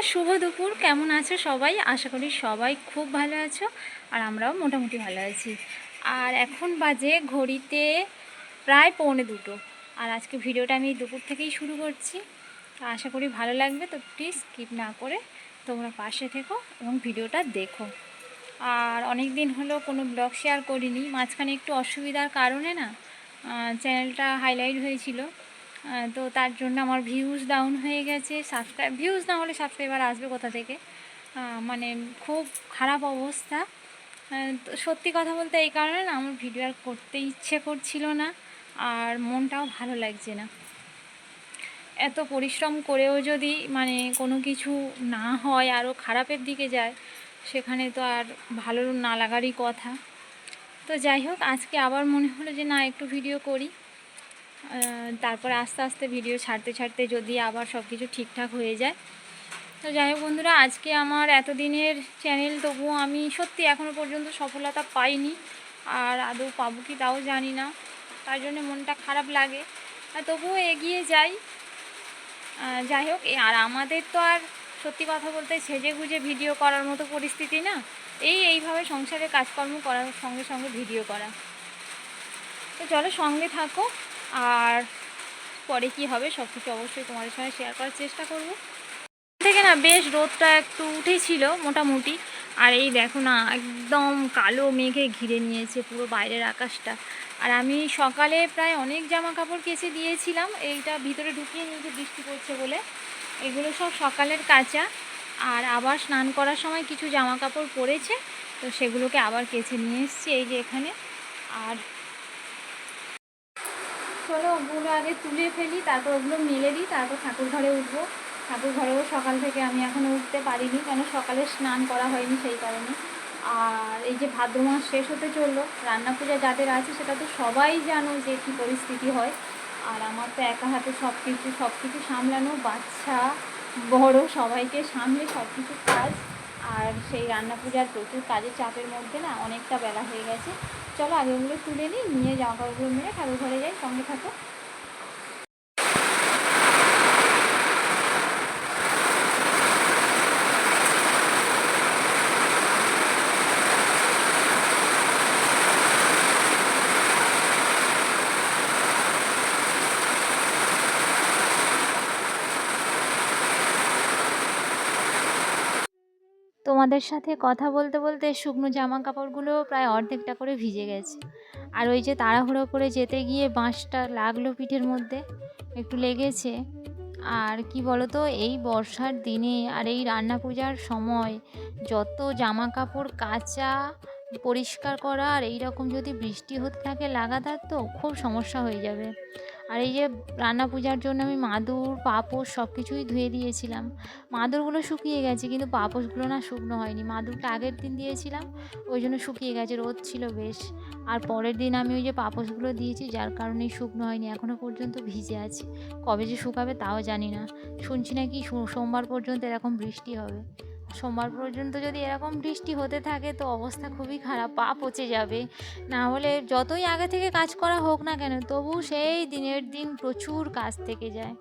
শুভ দুপুর। কেমন আছো সবাই? আশা করি সবাই খুব ভালো আছো, আর আমরাও মোটামুটি ভালো আছি। আর এখন বাজে ঘড়িতে প্রায় 1:45, আর আজকে ভিডিওটা আমি দুপুর থেকেই শুরু করছি। আশা করি ভালো লাগবে, তো প্লিজ স্কিপ না করে তোমরা পাশে থেকো এবং ভিডিওটা দেখো। আর অনেক দিন হলো কোনো ব্লগ শেয়ার করিনি, মাঝখানে একটু অসুবিধার কারণে না চ্যানেলটা হাইলাইট হয়েছিল, তো তার জন্য আমার ভিউজ ডাউন হয়ে গেছে। ভিউজ না হলে সাবস্ক্রাইবার আসবে কোথা থেকে? মানে খুব খারাপ অবস্থা। তো সত্যি কথা বলতে এই কারণে না আমার ভিডিও আর করতে ইচ্ছে করছিল না, আর মনটাও ভালো লাগছে না। এত পরিশ্রম করেও যদি মানে কোনো কিছু না হয়, আরও খারাপের দিকে যায়, সেখানে তো আর ভালো না লাগারই কথা। তো যাই হোক, আজকে আবার মনে হলো যে না, একটু ভিডিও করি। তারপরে আস্তে আস্তে ভিডিও ছাড়তে ছাড়তে যদি আবার সব কিছু ঠিকঠাক হয়ে যায়। তো যাই হোক বন্ধুরা, আজকে আমার এতদিনের চ্যানেল, তবুও আমি সত্যি এখনও পর্যন্ত সফলতা পাইনি, আর আদৌ পাবো কি তাও জানি না। তার জন্য মনটা খারাপ লাগে, আর তবুও এগিয়ে যাই। যাই হোক, আর আমাদের তো আর সত্যি কথা বলতে সেজে গুজে ভিডিও করার মতো পরিস্থিতি না। এইভাবে সংসারে কাজকর্ম করার সঙ্গে সঙ্গে ভিডিও করা। তো চলো সঙ্গে থাকো, আর পরে কি হবে সব কিছু অবশ্যই তোমাদের সঙ্গে শেয়ার করার চেষ্টা করব। থেকে না বেশ রোদটা একটু উঠেছিল মোটামুটি, আর এই দেখো না, একদম কালো মেঘে ঘিরে নিয়েছে পুরো বাইরের আকাশটা। আর আমি সকালে প্রায় অনেক জামা কাপড় কেচে দিয়েছিলাম, এইটা ভিতরে ঢুকিয়ে নিয়েছে বৃষ্টি পড়ছে বলে। এগুলো সব সকালের কাচা, আর আবার স্নান করার সময় কিছু জামা কাপড় পরেছে, তো সেগুলোকে আবার কেচে নিয়ে এসেছি এই যে এখানে। আর চলো ওগুলো আগে তুলে ফেলি, তারপর ওগুলো মেলে দিই, তারপর ঠাকুর ঘরে উঠবো। ঠাকুর ঘরেও সকাল থেকে আমি এখনও উঠতে পারিনি, কেন সকালে স্নান করা হয়নি সেই কারণে। আর এই যে ভাদ্র মাস শেষ হতে চললো, রান্না পূজা যাদের আছে সেটা তো সবাই জানো যে কী পরিস্থিতি হয়। আর আমার তো একা হাতে সব কিছু সামলানো, বাচ্চা বড় সবাইকে সামলে সব কিছু কাজ, আর সেই রান্না পূজার প্রচুর কাজের চাপের মধ্যে না অনেকটা বেলা হয়ে গেছে। চলো আগে ওগুলো তুলে নিই, নিয়ে জামা কাপড়গুলো মেরে ঠাকুর ঘরে যাই, সঙ্গে থাকো। তোমাদের সাথে কথা বলতে বলতে শুকনো জামা কাপড়গুলো প্রায় অর্ধেকটা করে ভিজে গেছে। আর ওই যে তাড়াহুড়ো করে যেতে গিয়ে বাঁশটা লাগলো পিঠের মধ্যে, একটু লেগেছে। আর কি বলতো, এই বর্ষার দিনে আর এই রান্না পূজার সময় যত জামা কাপড় কাচা, পরিষ্কার করা, আর এই রকম যদি বৃষ্টি হতে থাকে লাগাতার, তো খুব সমস্যা হয়ে যাবে। আর এই যে রান্না পূজার জন্য আমি মাদুর পাপোশ সব কিছুই ধুয়ে দিয়েছিলাম। মাদুরগুলো শুকিয়ে গেছে, কিন্তু পাপোশগুলো না শুকনো হয়নি। মাদুরটা আগের দিন দিয়েছিলাম, ওই জন্য শুকিয়ে গেছে, রোদ ছিল বেশ। আর পরের দিন আমি ওই যে পাপোশগুলো দিয়েছি, যার কারণেই শুকনো হয়নি, এখনও পর্যন্ত ভিজে আছে। কবে যে শুকাবে তাও জানি না। শুনছি নাকি সোমবার পর্যন্ত এরকম বৃষ্টি হবে। সোমবার পর্যন্ত যদি এরকম বৃষ্টি হতে থাকে তো অবস্থা খুবই খারাপ, পা পচে যাবে। না হলে যতই আগে থেকে কাজ করা হোক না কেন, তবু সেই দিনের দিন প্রচুর কাজ থেকে যায়।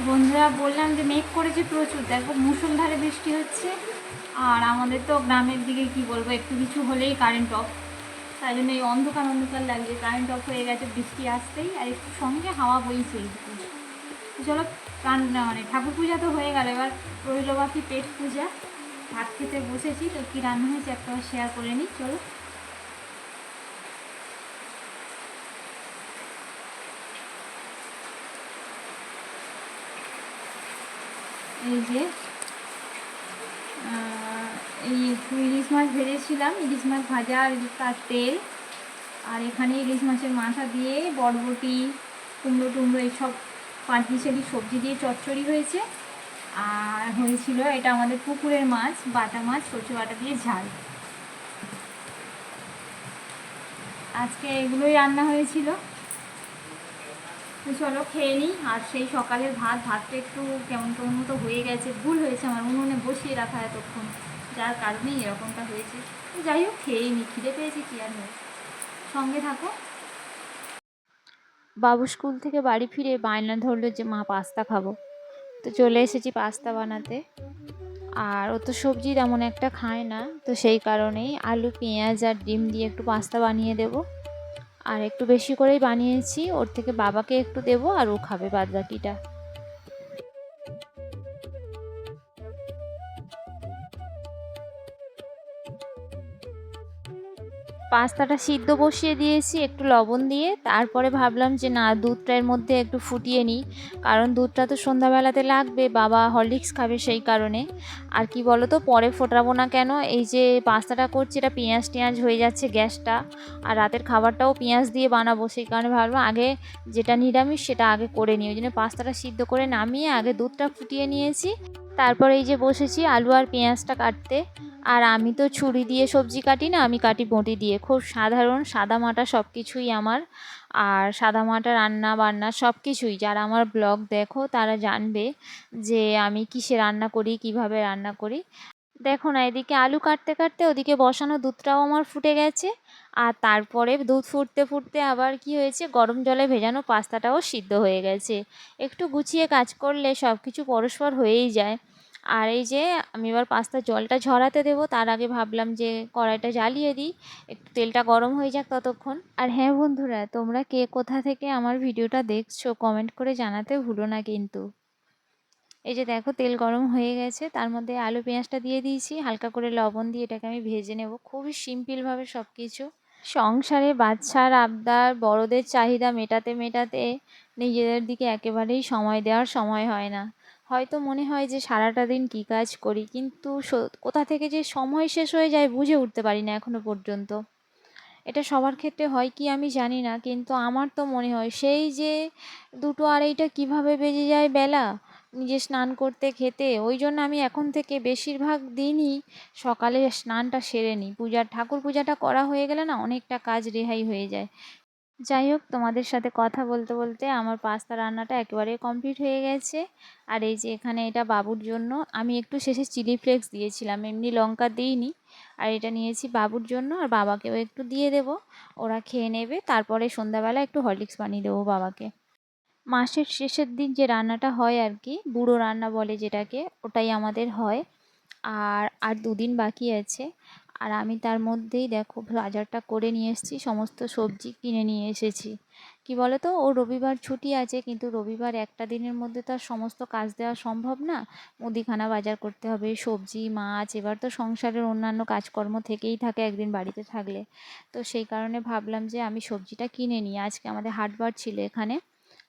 বন্ধুরা, বললাম যে মেঘ করেছে প্রচুর, দেখো মুষলধারে বৃষ্টি হচ্ছে। আর আমাদের তো গ্রামের দিকে কি বলবো, একটু কিছু হলেই কারেন্ট অফ। তাই জন্য এই অন্ধকার অন্ধকার লাগছে, কারেন্ট অফ হয়ে গেছে বৃষ্টি আসতেই, আর একটু সঙ্গে হাওয়া বইছে এইটুকু। চলো মানে ঠাকুর পূজা তো হয়ে গেল, এবার রইল বাকি পেট পূজা। ভাত খেতে বসেছি, তো কী রান্না হয়েছে একটা শেয়ার করে নিই, চলো। এই যে এই ইলিশ মাছ ভেজেছিলাম, ইলিশ মাছ ভাজা আর তার তেল। আর এখানে ইলিশ মাছের মাথা দিয়ে বরবটি, কুমড়ো টুমড়ো এইসব পাঁচমিশালি সবজি দিয়ে চচ্চড়ি হয়েছে। আর হয়েছিল এটা আমাদের পুকুরের মাছ, বাটা মাছ, সরষে বাটা দিয়ে ঝাল। আজকে এগুলোই রান্না হয়েছিল। তো চলো খেয়ে নিই। আর সেই সকালের ভাতটা একটু কেমন কেমন মতো হয়ে গেছে, ভুল হয়েছে আমার উনুনে বসিয়ে রাখা এতক্ষণ, যার কারণেই এরকমটা হয়েছে। তো যাই হোক খেয়েই নিই, খিদে পেয়েছি কি আর হয়েছে। সঙ্গে থাকো। বাবু স্কুল থেকে বাড়ি ফিরে বায়না ধরলো যে মা পাস্তা খাবো। তো চলে এসেছি পাস্তা বানাতে। আর ও তো সবজি তেমন একটা খায় না, তো সেই কারণেই আলু পেঁয়াজ আর ডিম দিয়ে একটু পাস্তা বানিয়ে দেব। আর একটু বেশি করেই বানিয়েছি, ওর থেকে বাবাকে একটু দেবো আর ও খাবে বাদ বাকিটা। পাস্তাটা সিদ্ধ বসিয়ে দিয়েছি একটু লবণ দিয়ে। তারপরে ভাবলাম যে না, দুধটা এর মধ্যে একটু ফুটিয়ে নিই, কারণ দুধটা তো সন্ধ্যাবেলাতে লাগবে, বাবা হরলিক্স খাবে সেই কারণে। আর কি বলো তো, পরে ফোটাবো না কেন, এই যে পাস্তাটা করছি এটা পেঁয়াজ টেঁয়াজ হয়ে যাচ্ছে গ্যাসটা, আর রাতের খাবারটাও পেঁয়াজ দিয়ে বানাবো, সেই কারণে ভাবলাম আগে যেটা নিরামিষ সেটা আগে করে নিই। ওই জন্য পাস্তাটা সিদ্ধ করে নামিয়ে আগে দুধটা ফুটিয়ে নিয়েছি। তারপর এই যে বসেছি আলু আর পেঁয়াজটা কাটতে। আর আমি তো ছুরি দিয়ে সবজি কাটি না, আমি কাটি বঁটি দিয়ে। খুব সাধারণ সাদামাটা সব কিছুই আমার। আর সাদামাটা রান্না বান্না সব কিছুই, যারা আমার ব্লগ দেখো তারা জানবে যে আমি কিসে রান্না করি, কিভাবে রান্না করি। দেখো না, এদিকে আলু কাটতে কাটতে ওদিকে বসানো দুধটাও আমার ফুটে গেছে। আর তারপরে দুধ ফুটতে ফুটতে আবার কি হয়েছে, গরম জলে ভেজানো পাস্তাটাও সিদ্ধ হয়ে গেছে। একটু গুছিয়ে কাজ করলে সব কিছু পরস্পর হয়েই যায়। আর এই যে আমি এবার পাস্তার জলটা ঝরাতে দেবো, তার আগে ভাবলাম যে কড়াইটা জ্বালিয়ে দিই, একটু তেলটা গরম হয়ে যাক ততক্ষণ। আর হ্যাঁ বন্ধুরা, তোমরা কে কোথা থেকে আমার ভিডিওটা দেখছো কমেন্ট করে জানাতে ভুলো না কিন্তু। এই যে দেখো তেল গরম হয়ে গেছে, তার মধ্যে আলু পেঁয়াজটা দিয়ে দিয়েছি, হালকা করে লবণ দিয়ে এটাকে আমি ভেজে নেব খুবই সিম্পলভাবে সব কিছু। সংসারে বাচ্চার আবদার, বড়দের চাহিদা মেটাতে মেটাতে নিজেদের দিকে একেবারেই সময় দেওয়ার সময় হয় না। হয়তো মনে হয় যে সারাটা দিন কী কাজ করি, কিন্তু কোথা থেকে যে সময় শেষ হয়ে যায় বুঝে উঠতে পারি না এখনো পর্যন্ত। এটা সবার ক্ষেত্রে হয় কি আমি জানি না, কিন্তু আমার তো মনে হয় সেই যে 2টো 2:30টা কীভাবে বেজে যায় বেলা, নিজে স্নান করতে খেতে। ওই জন্য আমি এখন থেকে বেশিরভাগ দিনই সকালে স্নানটা সেরে নিই। ঠাকুর পূজাটা করা হয়ে গেলে না অনেকটা কাজ রেহাই হয়ে যায়। যাই হোক, তোমাদের সাথে কথা বলতে বলতে আমার পাস্তা রান্নাটা একেবারে কমপ্লিট হয়ে গেছে। আর এই যে এখানে এটা বাবুর জন্য আমি একটু শেষে চিলি ফ্লেক্স দিয়েছিলাম, এমনি লঙ্কা দিইনি। আর এটা নিয়েছি বাবুর জন্য, আর বাবাকেও একটু দিয়ে দেব, ওরা খেয়ে নেবে। তারপরে সন্ধ্যাবেলা একটু হরলিক্স বানিয়ে দেবো বাবাকে। মাসের শেষের দিন যে রান্নাটা হয় আর কি, বুড়ো রান্না বলে যেটাকে, ওটাই আমাদের হয়। আর 2 দিন বাকি আছে। আর আমি তার মধ্যেই দেখো বাজারটা করে নিয়ে এসেছি, সমস্ত সবজি কিনে নিয়ে এসেছি। কি বলো তো, ও রবিবার ছুটি আছে, কিন্তু রবিবার একটা দিনের মধ্যে তো আর সমস্ত কাজ দেওয়া সম্ভব না। মুদিখানা বাজার করতে হবে, সবজি মাছ, এবার তো সংসারের অন্যান্য কাজকর্ম থেকেই থাকে একদিন বাড়িতে থাকলে। তো সেই কারণে ভাবলাম যে আমি সবজিটা কিনে নিই। আজকে আমাদের হাটবার ছিল এখানে,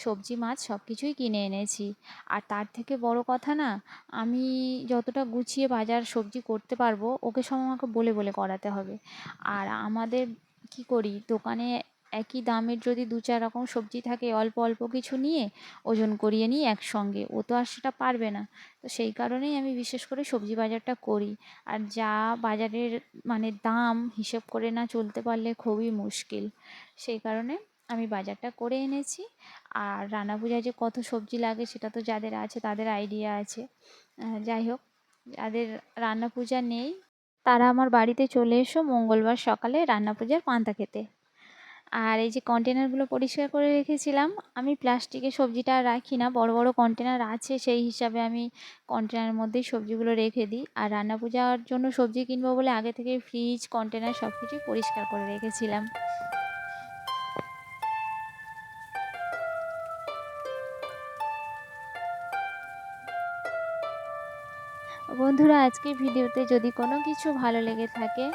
সবজি মাছ সব কিছুই কিনে এনেছি। আর তার থেকে বড় কথা না, আমি যতটা গুছিয়ে বাজার সবজি করতে পারবো ওকে সব আমাকে বলে বলে করাতে হবে। আর আমাদের কি করি, দোকানে একই দামের যদি 2-4 রকম সবজি থাকে, অল্প অল্প কিছু নিয়ে ওজন করিয়ে নিই একসঙ্গে, ও তো আর সেটা পারবে না। তো সেই কারণেই আমি বিশেষ করে সবজি বাজারটা করি। আর যা বাজারের মানে দাম হিসেব করে না চলতে পারলে খুবই মুশকিল। সেই কারণে আমি বাজারটা করে এনেছি। আর রান্না পূজায় যে কত সবজি লাগে সেটা তো যাদের আছে তাদের আইডিয়া আছে। যাই হোক, যাদের রান্না পূজা নেই তারা আমার বাড়িতে চলে এসো মঙ্গলবার সকালে রান্না পূজার পান্তা খেতে। আর এই যে কন্টেনারগুলো পরিষ্কার করে রেখেছিলাম, আমি প্লাস্টিকের সবজিটা আর রাখি না, বড় বড় কন্টেনার আছে সেই হিসাবে আমি কন্টেনারের মধ্যেই সবজিগুলো রেখে দিই। আর রান্না পূজার জন্য সবজি কিনবো বলে আগে থেকে ফ্রিজ কন্টেনার সব কিছুই পরিষ্কার করে রেখেছিলাম। বন্ধুরা, আজকের ভিডিওতে যদি কোনো কিছু ভালো লেগে থাকে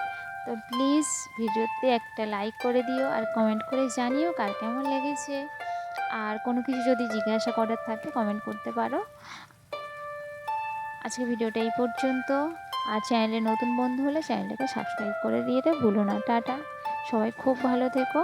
তো প্লিজ ভিডিওতে একটা লাইক করে দিও, আর কমেন্ট করে জানিও কার কেমন লেগেছে। আর কোনো কিছু যদি জিজ্ঞাসা করার থাকে কমেন্ট করতে পারো। আজকের ভিডিওটা এই পর্যন্ত। আর চ্যানেলে নতুন বন্ধু হলে চ্যানেলটাকে সাবস্ক্রাইব করে দিতে ভুলো না। টাটা, সবাই খুব ভালো থেকো।